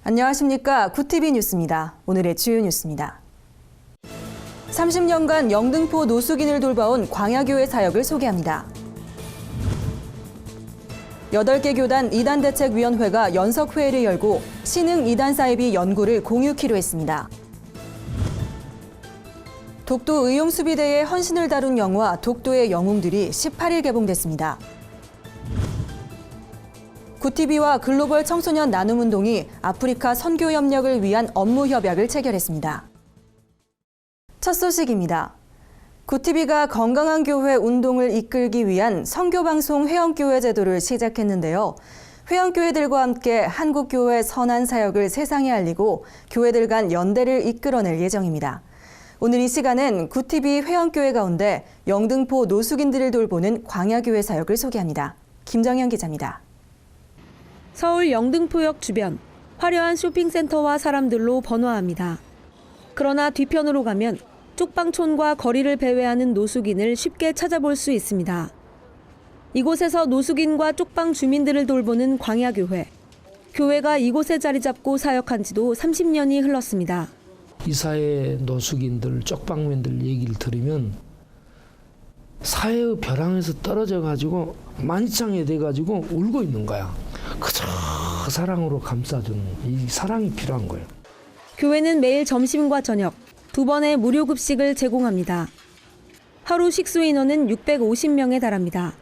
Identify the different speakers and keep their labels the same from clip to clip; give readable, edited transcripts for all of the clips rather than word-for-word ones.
Speaker 1: 안녕하십니까. 구티비 뉴스입니다. 오늘의 주요 뉴스입니다. 30년간 영등포 노숙인을 돌봐온 광야교회 사역을 소개합니다. 8개 교단 이단대책위원회가 연석회의를 열고 신흥 이단 사이비 연구를 공유키로 했습니다. 독도 의용수비대의 헌신을 다룬 영화 독도의 영웅들이 18일 개봉됐습니다. 구티비와 글로벌 청소년 나눔운동이 아프리카 선교 협력을 위한 업무 협약을 체결했습니다. 첫 소식입니다. 구티비가 건강한 교회 운동을 이끌기 위한 선교방송 회원교회 제도를 시작했는데요. 회원교회들과 함께 한국교회 선한 사역을 세상에 알리고 교회들 간 연대를 이끌어낼 예정입니다. 오늘 이 시간은 구티비 회원교회 가운데 영등포 노숙인들을 돌보는 광야교회 사역을 소개합니다. 김정현 기자입니다.
Speaker 2: 서울 영등포역 주변 화려한 쇼핑센터와 사람들로 번화합니다. 그러나 뒤편으로 가면 쪽방촌과 거리를 배회하는 노숙인을 쉽게 찾아볼 수 있습니다. 이곳에서 노숙인과 쪽방 주민들을 돌보는 광야교회. 교회가 이곳에 자리 잡고 사역한 지도 30년이 흘렀습니다.
Speaker 3: 이 사회 노숙인들, 쪽방민들 얘기를 들으면 사회의 벼랑에서 떨어져가지고 만장해 돼가지고 울고 있는 거야. 그저 사랑으로 감싸주는 이 사랑이 필요한 거예요.
Speaker 2: 교회는 매일 점심과 저녁 2번의 무료 급식을 제공합니다. 하루 식수 인원은 650명에 달합니다.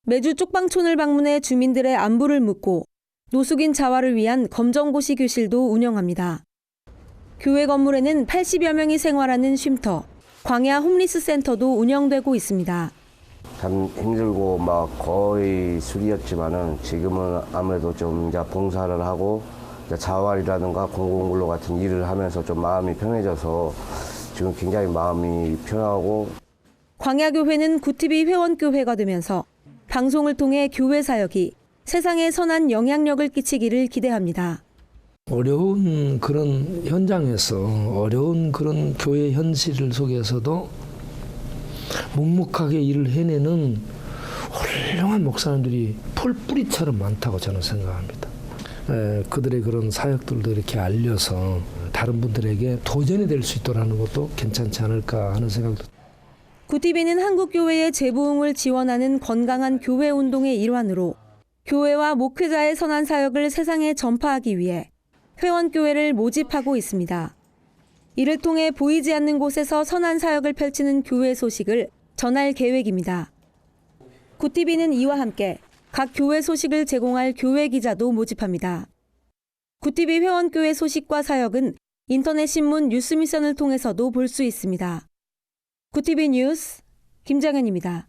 Speaker 2: 매주 쪽방촌을 방문해 주민들의 안부를 묻고 노숙인 자활을 위한 검정고시 교실도 운영합니다. 교회 건물에는 80여 명이 생활하는 쉼터, 광야 홈리스 센터도 운영되고 있습니다.
Speaker 4: 참 힘들고 막 거의 술이었지만은 지금은 아무래도 좀 이제 봉사를 하고 자활이라든가 공공근로 같은 일을 하면서 좀 마음이 편해져서 지금 굉장히 마음이 편하고.
Speaker 2: 광야교회는 구티비 회원교회가 되면서 방송을 통해 교회 사역이 세상에 선한 영향력을 끼치기를 기대합니다.
Speaker 3: 어려운 그런 현장에서 어려운 그런 교회 현실 속에서도 묵묵하게 일을 해내는 훌륭한 목사님들이 풀뿌리처럼 많다고 저는 생각합니다. 그들의 그런 사역들도 이렇게 알려서 다른 분들에게 도전이 될 수 있도록 하는 것도 괜찮지 않을까 하는 생각도.
Speaker 2: 구티비는 한국교회의 재부흥을 지원하는 건강한 교회 운동의 일환으로 교회와 목회자의 선한 사역을 세상에 전파하기 위해 회원교회를 모집하고 있습니다. 이를 통해 보이지 않는 곳에서 선한 사역을 펼치는 교회 소식을 전할 계획입니다. 구티비는 이와 함께 각 교회 소식을 제공할 교회 기자도 모집합니다. 구티비 회원교회 소식과 사역은 인터넷 신문 뉴스미션을 통해서도 볼 수 있습니다. 구티비 뉴스 김정현입니다.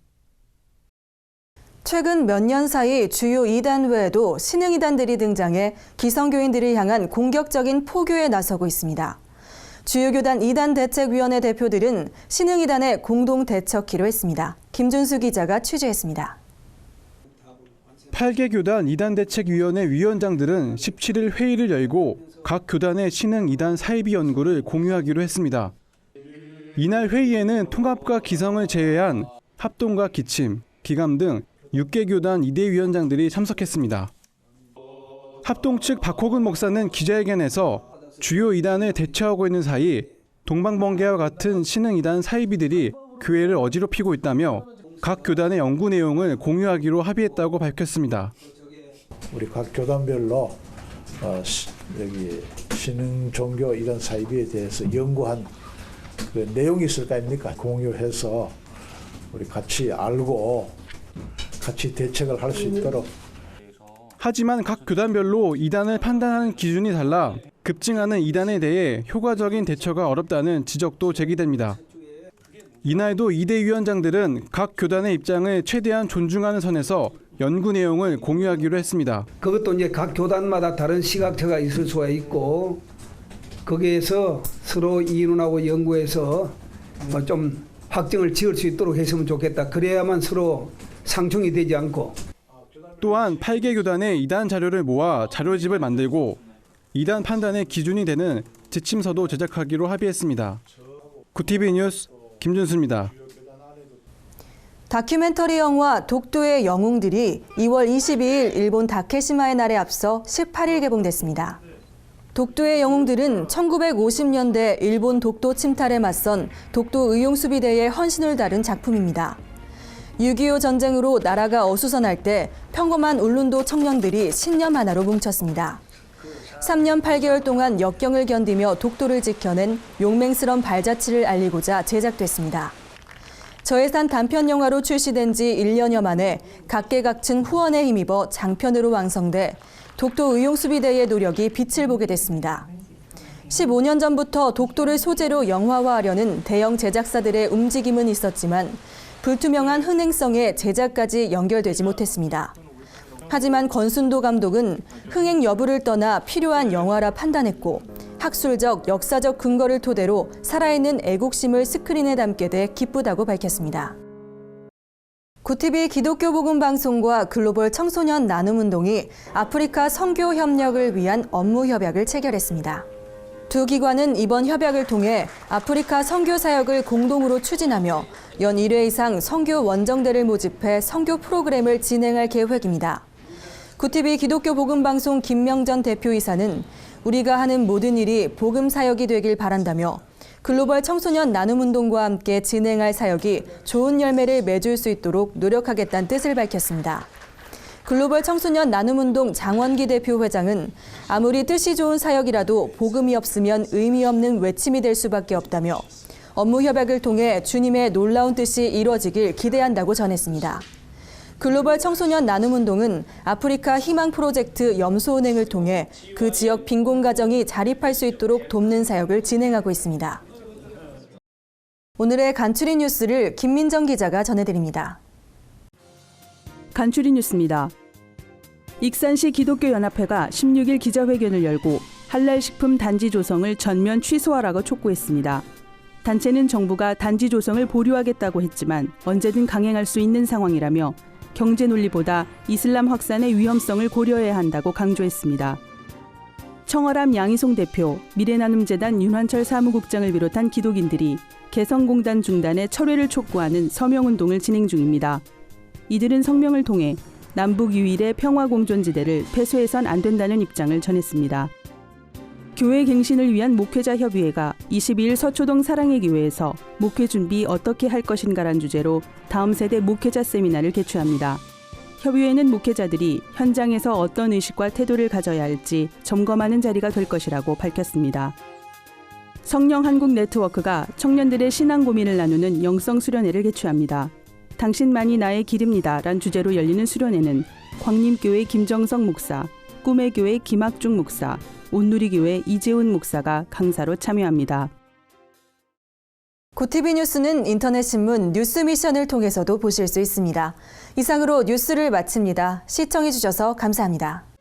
Speaker 1: 최근 몇 년 사이 주요 이단 외에도 신흥 이단들이 등장해 기성교인들을 향한 공격적인 포교에 나서고 있습니다. 주요 교단 이단대책위원회 대표들은 신흥 이단에 공동 대처키로 했습니다. 김준수 기자가 취재했습니다.
Speaker 5: 8개 교단 이단대책위원회 위원장들은 17일 회의를 열고 각 교단의 신흥 이단 사이비 연구를 공유하기로 했습니다. 이날 회의에는 통합과 기성을 제외한 합동과 기침, 기감 등 6개 교단 이대위원장들이 참석했습니다. 합동 측 박호근 목사는 기자회견에서 주요 이단을 대처하고 있는 사이 동방번개와 같은 신흥 이단 사이비들이 교회를 어지럽히고 있다며 각 교단의 연구 내용을 공유하기로 합의했다고 밝혔습니다.
Speaker 6: 우리 각 교단별로 여기 신흥 종교 이단 사이비에 대해서 연구한 그 내용이 있을 거 아닙니까? 공유해서 우리 같이 알고 같이 대책을 할 수 있도록.
Speaker 5: 하지만 각 교단별로 이단을 판단하는 기준이 달라 급증하는 이단에 대해 효과적인 대처가 어렵다는 지적도 제기됩니다. 이날도 이대위원장들은 각 교단의 입장을 최대한 존중하는 선에서 연구 내용을 공유하기로 했습니다.
Speaker 7: 그것도 이제 각 교단마다 다른 시각차가 있을 수가 있고 거기에서 서로 이론하고 연구해서 좀 확정을 지을 수 있도록 했으면 좋겠다. 그래야만 서로 상충이 되지 않고.
Speaker 5: 또한 8개 교단의 이단 자료를 모아 자료집을 만들고 이단 판단의 기준이 되는 지침서도 제작하기로 합의했습니다. 구티비 뉴스 김준수입니다.
Speaker 1: 다큐멘터리 영화 독도의 영웅들이 2월 22일 일본 다케시마의 날에 앞서 18일 개봉됐습니다. 독도의 영웅들은 1950년대 일본 독도 침탈에 맞선 독도 의용수비대의 헌신을 다룬 작품입니다. 6.25 전쟁으로 나라가 어수선할 때 평범한 울릉도 청년들이 신념 하나로 뭉쳤습니다. 3년 8개월 동안 역경을 견디며 독도를 지켜낸 용맹스런 발자취를 알리고자 제작됐습니다. 저예산 단편 영화로 출시된 지 1년여 만에 각계각층 후원에 힘입어 장편으로 완성돼 독도 의용수비대의 노력이 빛을 보게 됐습니다. 15년 전부터 독도를 소재로 영화화하려는 대형 제작사들의 움직임은 있었지만 불투명한 흥행성에 제작까지 연결되지 못했습니다. 하지만 권순도 감독은 흥행 여부를 떠나 필요한 영화라 판단했고 학술적, 역사적 근거를 토대로 살아있는 애국심을 스크린에 담게 돼 기쁘다고 밝혔습니다. 구티비 기독교 복음 방송과 글로벌 청소년 나눔 운동이 아프리카 선교 협력을 위한 업무 협약을 체결했습니다. 두 기관은 이번 협약을 통해 아프리카 선교 사역을 공동으로 추진하며 연 1회 이상 선교 원정대를 모집해 선교 프로그램을 진행할 계획입니다. 구티비 기독교 복음 방송 김명전 대표이사는 우리가 하는 모든 일이 복음 사역이 되길 바란다며 글로벌 청소년 나눔 운동과 함께 진행할 사역이 좋은 열매를 맺을 수 있도록 노력하겠다는 뜻을 밝혔습니다. 글로벌 청소년 나눔 운동 장원기 대표 회장은 아무리 뜻이 좋은 사역이라도 복음이 없으면 의미 없는 외침이 될 수밖에 없다며 업무 협약을 통해 주님의 놀라운 뜻이 이루어지길 기대한다고 전했습니다. 글로벌 청소년 나눔 운동은 아프리카 희망 프로젝트 염소은행을 통해 그 지역 빈곤 가정이 자립할 수 있도록 돕는 사역을 진행하고 있습니다. 오늘의 간추린 뉴스를 김민정 기자가 전해드립니다.
Speaker 8: 간추린 뉴스입니다. 익산시 기독교연합회가 16일 기자회견을 열고 할랄식품 단지 조성을 전면 취소하라고 촉구했습니다. 단체는 정부가 단지 조성을 보류하겠다고 했지만 언제든 강행할 수 있는 상황이라며 경제 논리보다 이슬람 확산의 위험성을 고려해야 한다고 강조했습니다. 청어람 양희송 대표, 미래나눔재단 윤환철 사무국장을 비롯한 기독인들이 개성공단 중단의 철회를 촉구하는 서명운동을 진행 중입니다. 이들은 성명을 통해 남북 유일의 평화공존지대를 폐쇄해선 안 된다는 입장을 전했습니다. 교회 갱신을 위한 목회자 협의회가 22일 서초동 사랑의 교회에서 목회 준비 어떻게 할 것인가란 주제로 다음 세대 목회자 세미나를 개최합니다. 협의회는 목회자들이 현장에서 어떤 의식과 태도를 가져야 할지 점검하는 자리가 될 것이라고 밝혔습니다. 성령 한국 네트워크가 청년들의 신앙 고민을 나누는 영성 수련회를 개최합니다. 당신만이 나의 길입니다 란 주제로 열리는 수련회는 광림교회 김정성 목사, 꿈의 교회 김학중 목사, 온누리교회 이재훈 목사가 강사로 참여합니다.
Speaker 1: 구티비 뉴스는 인터넷 신문 뉴스미션을 통해서도 보실 수 있습니다. 이상으로 뉴스를 마칩니다. 시청해주셔서 감사합니다.